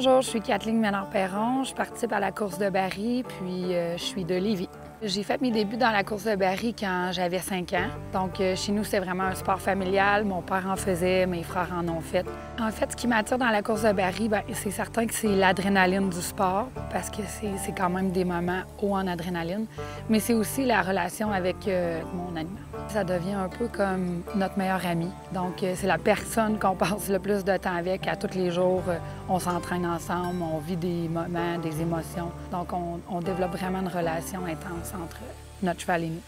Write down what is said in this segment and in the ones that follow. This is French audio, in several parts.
Bonjour, je suis Kathleen Ménard-Perron. Je participe à la course de Barry, puis je suis de Lévis. J'ai fait mes débuts dans la course de Barry quand j'avais 5 ans. Donc, chez nous, c'est vraiment un sport familial. Mon père en faisait, mes frères en ont fait. En fait, ce qui m'attire dans la course de Barry, c'est certain que c'est l'adrénaline du sport, parce que c'est quand même des moments hauts en adrénaline. Mais c'est aussi la relation avec mon animal. Ça devient un peu comme notre meilleur ami. Donc, c'est la personne qu'on passe le plus de temps avec. À tous les jours, on s'entraîne ensemble, on vit des moments, des émotions. Donc, on développe vraiment une relation intense entre notre cheval et nous.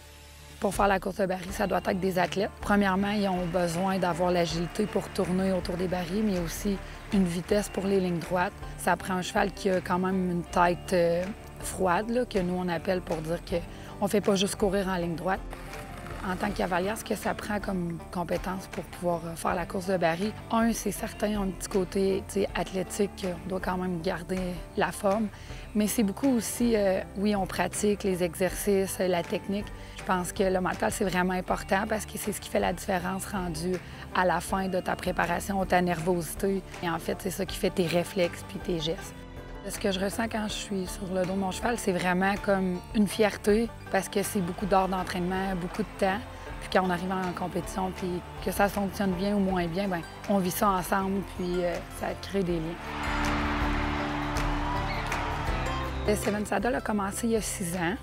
Pour faire la course de barils, ça doit être des athlètes. Premièrement, ils ont besoin d'avoir l'agilité pour tourner autour des barils, mais aussi une vitesse pour les lignes droites. Ça prend un cheval qui a quand même une tête froide, là, que nous, on appelle pour dire qu'on ne fait pas juste courir en ligne droite. En tant que cavalière, ce que ça prend comme compétence pour pouvoir faire la course de barils, c'est certain, un petit côté athlétique, on doit quand même garder la forme, mais c'est beaucoup aussi, oui, on pratique les exercices, la technique. Je pense que le mental, c'est vraiment important parce que c'est ce qui fait la différence rendue à la fin de ta préparation, ta nervosité. Et en fait, c'est ça qui fait tes réflexes puis tes gestes. Ce que je ressens quand je suis sur le dos de mon cheval, c'est vraiment comme une fierté parce que c'est beaucoup d'heures d'entraînement, beaucoup de temps. Puis quand on arrive en compétition, puis que ça fonctionne bien ou moins bien, bien, on vit ça ensemble, puis ça crée des liens. Le Seven Saddle a commencé il y a 6 ans.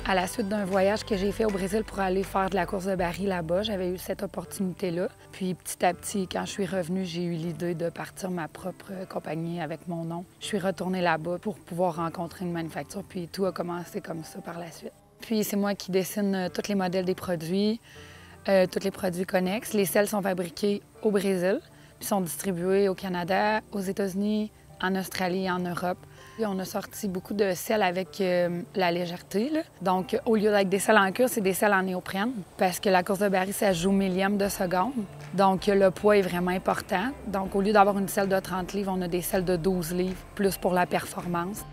À la suite d'un voyage que j'ai fait au Brésil pour aller faire de la course de barils là-bas, j'avais eu cette opportunité-là. Puis petit à petit, quand je suis revenue, j'ai eu l'idée de partir ma propre compagnie avec mon nom. Je suis retournée là-bas pour pouvoir rencontrer une manufacture, puis tout a commencé comme ça par la suite. Puis c'est moi qui dessine tous les modèles des produits, tous les produits connexes. Les selles sont fabriquées au Brésil, puis sont distribuées au Canada, aux États-Unis, en Australie et en Europe. Puis on a sorti beaucoup de selles avec la légèreté, là. Donc, au lieu d'être des selles en cuir, c'est des selles en néoprène parce que la course de barils, ça joue au millième de seconde. Donc, le poids est vraiment important. Donc, au lieu d'avoir une selle de 30 livres, on a des selles de 12 livres, plus pour la performance.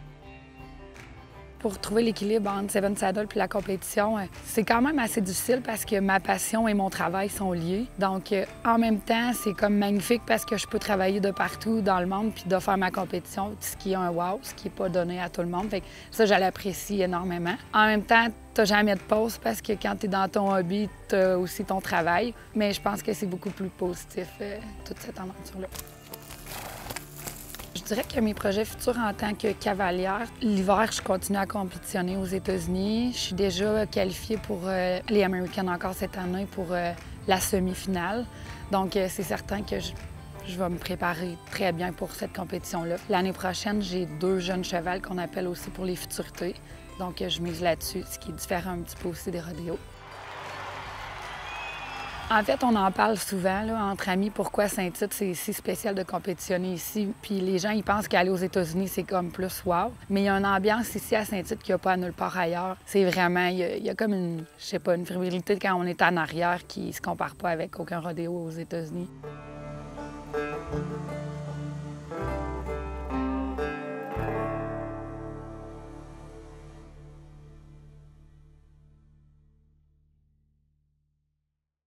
Pour trouver l'équilibre entre Seven Saddle puis la compétition, c'est quand même assez difficile parce que ma passion et mon travail sont liés. Donc, en même temps, c'est comme magnifique parce que je peux travailler de partout dans le monde puis de faire ma compétition, ce qui est un wow, ce qui n'est pas donné à tout le monde. Fait que ça, je l'apprécie énormément. En même temps, tu n'as jamais de pause parce que quand tu es dans ton hobby, tu as aussi ton travail. Mais je pense que c'est beaucoup plus positif, toute cette aventure-là. Je dirais que mes projets futurs en tant que cavalière, l'hiver, je continue à compétitionner aux États-Unis. Je suis déjà qualifiée pour les American encore cette année pour la semi-finale. Donc, c'est certain que je vais me préparer très bien pour cette compétition-là. L'année prochaine, j'ai 2 jeunes chevals qu'on appelle aussi pour les futurités. Donc, je mise là-dessus, ce qui est différent un petit peu aussi des rodéos. En fait, on en parle souvent là, entre amis, pourquoi Saint-Tite, c'est si spécial de compétitionner ici. Puis les gens, ils pensent qu'aller aux États-Unis, c'est comme plus wow. Mais il y a une ambiance ici à Saint-Tite qu'il n'y a pas à nulle part ailleurs. C'est vraiment, il y a comme une, je sais pas, une fébrilité quand on est en arrière qui se compare pas avec aucun rodéo aux États-Unis.